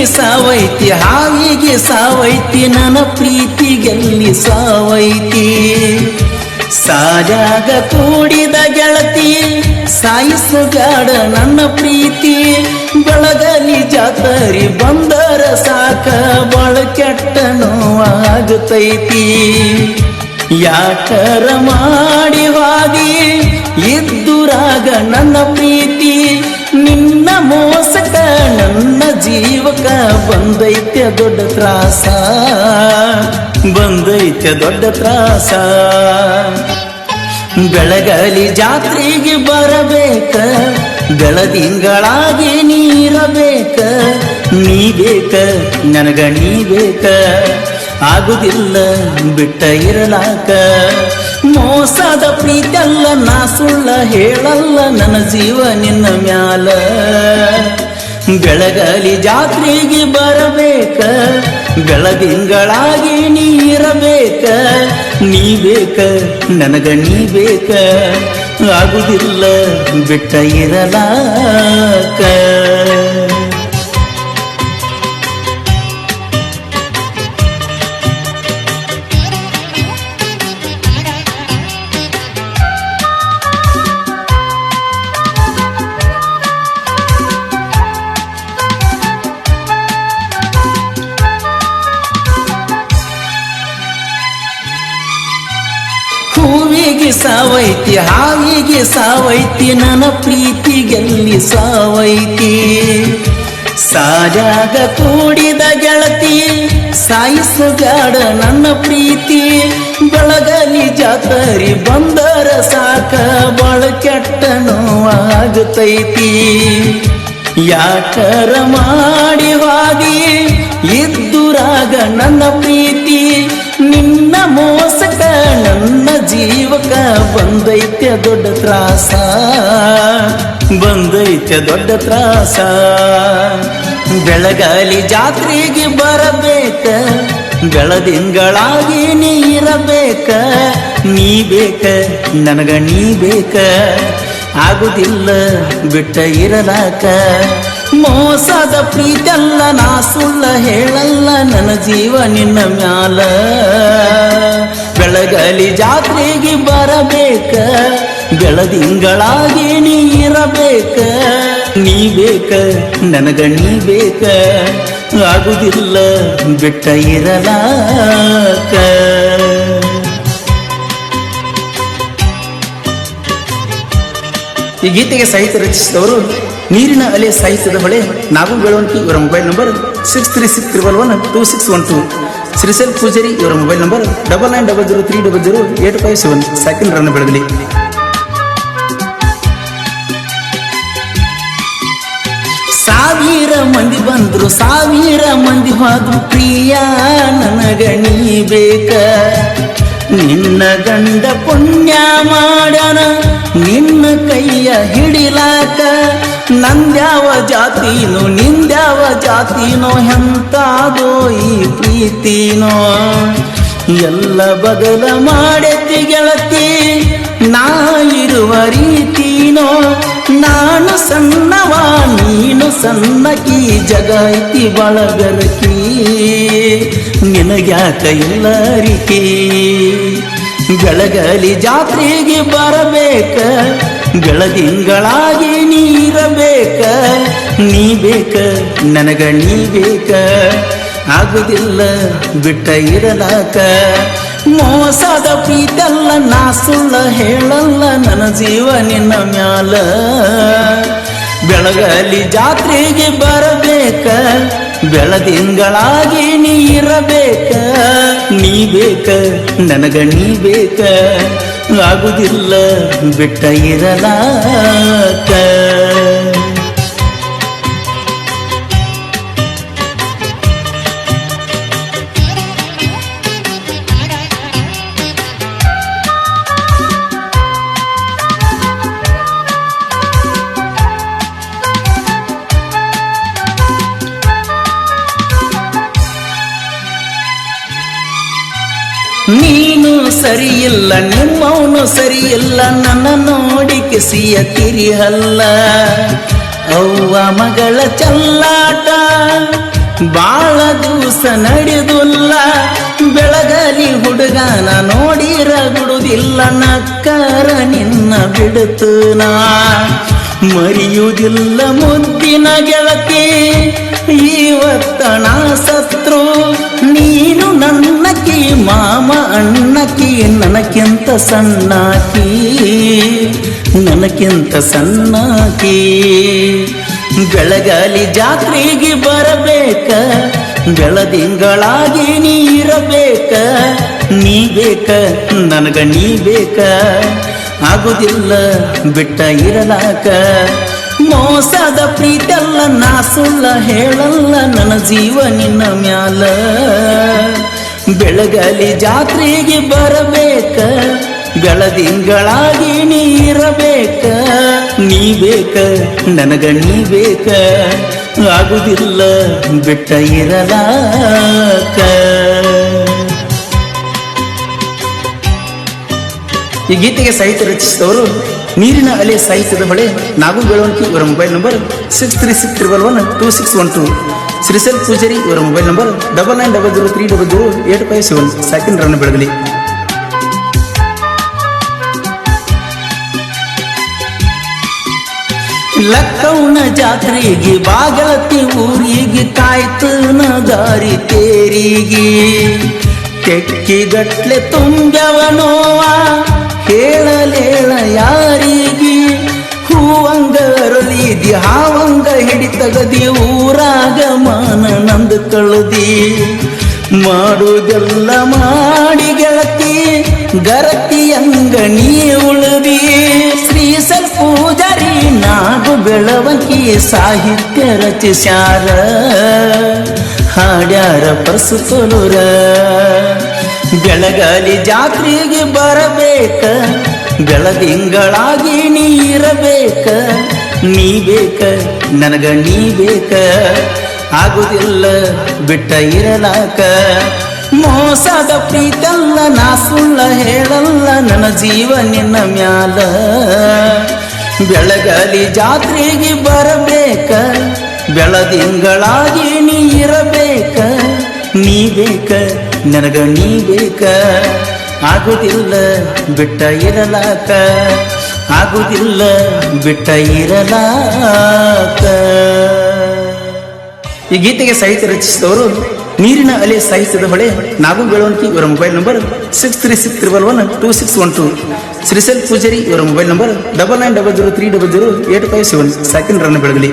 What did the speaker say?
ಹೂವಿಗೆ ಸಾವೈತಿ ಹಾವಿಗೆ ಸಾವೈತಿ ನನ್ನ ಪ್ರೀತಿಗೆಲ್ಲಿ ಸಾವೈತಿ ಸಾಜಾಗ ಕೂಡಿದ ಗೆಳತಿ ಸಾಯಿಸಗಾಡ ನನ್ನ ಪ್ರೀತಿ ಬೆಳಗಲಿ ಜಾತರಿ ಬಂದರ ಸಾಕ ಬಾಳ ಕೆಟ್ಟ ನೋವಾಗುತ್ತೈತಿ ಯಾಕರ ಮಾಡಿ ಹಾದಿ ಇದ್ದುರಾಗ ನನ್ನ ಪ್ರೀತಿ ನಿನ್ನ ಮೋಸಕ ನನ್ನ ಜೀವಕ ಬಂದೈತೆ ದೊಡ್ಡ ತ್ರಾಸ ಬಂದೈತೆ ದೊಡ್ಡ ತ್ರಾಸ ಬೆಳಗಲಿ ಜಾತ್ರೆಗೆ ಬರಬೇಕ ಬೆಳದಿಂಗಳಾಗಿ ನೀರಬೇಕ ನೀ ಬೇಕ ನನಗ ನೀ ಬೇಕ ಆಗುದಿಲ್ಲ ಬಿಟ್ಟ ಇರಲಾಕ ಮೋಸದ ಪ್ರೀತಿಯಲ್ಲ ನಾ ಸುಳ್ಳ ಹೇಳಲ್ಲ ನನ್ನ ಜೀವ ನಿನ್ನ ಮ್ಯಾಲ ಬೆಳಗಲಿ ಜಾತ್ರೆಗೆ ಬರಬೇಕ ಬೆಳದಿಂಗಳಾಗಿ ನೀರಬೇಕ ನೀ ಬೇಕ ನನಗ ನೀ ಬೇಕ ಆಗುದಿಲ್ಲ ಬಿಟ್ಟ ಇರಲಾಕ ಹೂವಿಗೆ ಸಾವೈತಿ ಹಾವಿಗೆ ಸಾವೈತಿ ನನ್ನ ಪ್ರೀತಿಗೆಲ್ಲಿ ಸಾವೈತಿ ಸಾಜಾಗ ಕೂಡಿದ ಗೆಳತಿ ಸಾಯಿಸಗಾಡ ನನ್ನ ಪ್ರೀತಿ ಬೆಳಗಲಿ ಜಾತರಿ ಬಂದರ ಸಾಕ ಬಾಳ ಕೆಟ್ಟ ನೋವಾಗುತ್ತೈತಿ ಯಾಕರ ಮಾಡಿ ಹಾದಿ ಇದ್ದುರಾಗ ನನ್ನ ಪ್ರೀತಿ ನಿನ್ನ ಮೋಸಕ ನನ್ನ ಜೀವಕ ಬಂದೈತೆ ದೊಡ್ಡ ತ್ರಾಸ ಬಂದೈತೆ ದೊಡ್ಡ ತ್ರಾಸ ಬೆಳಗಲಿ ಜಾತ್ರೆಗೆ ಬರಬೇಕ ಬೆಳದಿಂಗಳಾಗಿ ನೀರಬೇಕ ನೀ ಬೇಕ ನನಗ ನೀ ಬೇಕ ಆಗುದಿಲ್ಲ ಬಿಟ್ಟ ಇರಲಾಕ ಮೋಸದ ಪ್ರೀತಿಯಲ್ಲ ನಾ ಸುಳ್ಳ ಹೇಳಲ್ಲ ನನ್ನ ಜೀವ ನಿನ್ನ ಮ್ಯಾಲ ಬೆಳಗಲಿ ಜಾತ್ರೆಗೆ ಬರಬೇಕ ಬೆಳದಿಂಗಳಾಗಿ ನೀರಬೇಕ ನೀ ಬೇಕ ನನಗ ನೀ ಬೇಕ ಆಗುದಿಲ್ಲ ಬಿಟ್ಟ ಇರಲಾಕ ಈ ಗೀತೆಗೆ ಸಾಹಿತ್ಯ ರಚಿಸಿದವರು ನೀರಿನ ಅಲೆ ಸಾಹಿತ್ಯದ ಹೊಳೆ ನಾಗು ಬೆಳವಂತಿ ಇವರ ಮೊಬೈಲ್ ನಂಬರ್ 636112 ಶ್ರೀಸಲ್ ಪೂಜಾರಿ ಇವರ ಮೊಬೈಲ್ ನಂಬರ್ 9900300857 ಸೆಕೆಂಡ್ ರನ್ ಬೆಳಗಲಿ ಸಾವಿರ ಮಂದಿ ಬಂದ್ರು ಸಾವಿರ ಮಂದಿ ಹೋದ್ರು ಪ್ರಿಯ ನನಗ ನೀ ಬೇಕ ನಿನ್ನ ಗಂಡ ಪುಣ್ಯ ಮಾಡನ ನಿನ್ನ ಕೈಯ ಹಿಡಿಲಾಕ ನಂದ್ಯಾವ ಜಾತಿನೋ ನಿಂದ್ಯಾವ ಜಾತಿನೋ ಎಂತಾದೋ ಈ ಪ್ರೀತಿನೋ ಎಲ್ಲ ಬದಲ ಮಾಡತಿ ಗೆಳತಿ ನಾ ಇರುವ ರೀತಿನೋ ನಾನು ಸಣ್ಣವ ನೀನು ಸಣ್ಣಕಿ ಜಗ ಐತಿ ಬಾಳ ಬೆರಕಿ ನಿನಗ್ಯಾಕ ಇಲ್ಲ ರೀತಿ ಬೆಳಗಲಿ ಜಾತ್ರೆಗೆ ಬರಬೇಕ ಬೆಳದಿಂಗಳಾಗಿ ನೀರಬೇಕ ನೀ ಬೇಕ ನನಗ ನೀ ಬೇಕ ಆಗುದಿಲ್ಲ ಬಿಟ್ಟ ಇರಲಾಕ ಮೋಸದ ಪ್ರೀತಿಯಲ್ಲ ನಾ ಸುಳ್ಳ ಹೇಳಲ್ಲ ನನ್ನ ಜೀವ ನಿನ್ನ ಮ್ಯಾಲ ಬೆಳಗಲಿ ಜಾತ್ರೆಗೆ ಬರಬೇಕ ಬೆಳದಿಂಗಳಾಗಿ ನೀರಬೇಕ ನೀ ಬೇಕ ನನಗ ನೀ ಬೇಕ ಆಗುದಿಲ್ಲ ಬಿಟ್ಟ ಇರಲಾಕ ನೀನು ಸರಿಯಿಲ್ಲ ನಿಮ್ಮವನು ಸರಿಯಿಲ್ಲ ನನ್ನ ನೋಡಿ ಕಿಸಿಯ ತಿರಿಹಲ್ಲ ಅವ್ವ ಮಗಳ ಚಲ್ಲಾಟ ಬಾಳ ದಿವಸ ನಡೆದುಲ್ಲ ಬೆಳಗಲಿ ಹುಡುಗನ ನೋಡಿರ ಬಿಡುವುದಿಲ್ಲ ನಕ್ಕರ ನಿನ್ನ ಬಿಡುತ್ತನ ಮರಿಯುವುದಿಲ್ಲ ಮುದ್ದಿನ ಗೆಳತಿ ಇವತ್ತಣ ಸತ್ರು ನೀನು ನನ್ನಕಿ ಮಾಮ ಅಣ್ಣಕಿ ನನಕ್ಕಿಂತ ಸಣ್ಣಕಿ ನನಕ್ಕಿಂತ ಸಣ್ಣಕಿ ಬೆಳಗಾಲಿ ಜಾತ್ರೆಗೆ ಬರಬೇಕ ಬೆಳದಿಂಗಳಾಗಿ ನೀರಬೇಕ ನೀ ಬೇಕ ನನಗ ನೀ ಬೇಕ ಆಗುದಿಲ್ಲ ಬಿಟ್ಟ ಇರಲಾಕ ಮೋಸದ ಪ್ರೀತಲ್ಲ ನಾ ಸುಳ್ಳ ಹೇಳಲ್ಲ ನನ್ನ ಜೀವ ನಿನ್ನ ಮ್ಯಾಲ ಬೆಳಗಾಲಿ ಜಾತ್ರೆಗೆ ಬರಬೇಕ ಬೆಳದಿಂಗಳಾಗಿ ನೀರಬೇಕ ನೀ ಬೇಕ ನನಗ ನೀ ಬೇಕ ಆಗುದಿಲ್ಲ ಬಿಟ್ಟ ಇರಲಾಕ ಈ ಗೀತೆಗೆ ಸಾಹಿತ್ಯ ರಚಿಸಿದವರು ನೀರಿನ ಅಲೆ ಸಾಹಿತ್ಯದ ಹೊಳೆ ನಾಗು ಬೆಳವಣಿಗೆ ಇವರ ಮೊಬೈಲ್ ನಂಬರ್ 636112 ಶ್ರೀಸಲ್ ಪೂಜಾರಿ ಇವರ ಮೊಬೈಲ್ ನಂಬರ್ 9900300857 ಸಾಕಿನ ರನ್ನ ಬೆಳಗಲಿ. ಲಕ್ಕೌನ ಜಾತ್ರೆಗೆ ಬಾಗಲತಿ ಊರಿಗೆ ಕಾಯ್ತನ ದಾರಿ ತೇರಿಗೆ ತೆಕ್ಕಿಗಟ್ಲೆ ತುಂಬ್ಯವನೋವ ಹೇಳಲೇಳ ಯಾರಿಗೆ ಹೂವಂಗ ಅರಳಿದಿ ಹಾವಂಗ ಹಿಡಿತಗದಿ ಊರಾಗ ಮಾನ ನಂದು ಕಳದಿ ಮಾಡುವುದೆಲ್ಲ ಮಾಡಿ ಗೆಳತಿ ಗರತಿಯಂಗ ನೀ ಉಳಿದಿ ಶ್ರೀಸಲ್ ಪೂಜಾರಿ ನಾಗು ಬೆಳವಂಕಿ ಸಾಹಿತ್ಯ ರಚಿಸ್ಯಾರ ಹಾಡ್ಯಾರ ಪರಸುತಲುರ ಬೆಳಗಾಲಿ ಜಾತ್ರೆಗೆ ಬರಬೇಕ ಬೆಳದಿಂಗಳಾಗಿ ನೀರಬೇಕ ನೀ ಬೇಕ ನನಗ ನೀ ಬೇಕ ಆಗುದಿಲ್ಲ ಬಿಟ್ಟ ಇರಲಾಕ ಮೋಸದ ಪ್ರೀತಲ್ಲ ನಾ ಸುಳ್ಳ ಹೇಳಲ್ಲ ನನ್ನ ಜೀವ ನಿನ್ನ ಮ್ಯಾಲ ಬೆಳಗಾಲಿ ಜಾತ್ರೆಗೆ ಬರಬೇಕ ಬೆಳದಿಂಗಳಾಗಿ ನೀರಬೇಕ ನೀ ಬೇಕ ನನಗ ನೀ ಬೇಕ ಆಗುದಿಲ್ಲ ಬಿಟ್ಟ ಇರಲಾಕ ಆಗುದಿಲ್ಲ ಬಿಟ್ಟ ಇರಲಾಕ. ಈ ಗೀತೆಗೆ ಸಾಹಿತ್ಯ ರಚಿಸಿದವರು ನೀರಿನ ಅಲೆ ಸಾಹಿತ್ಯದ ಹೊಳೆ ನಾಗು ಬೆಳವಣಿಗೆ ಇವರ ಮೊಬೈಲ್ ನಂಬರ್ 636112 ಶ್ರೀಸಲ್ ಪೂಜಾರಿ ಇವರ ಮೊಬೈಲ್ ನಂಬರ್ 9900300857 ಸಾಕಿನ ರನ್ನ ಬೆಳಗಲಿ.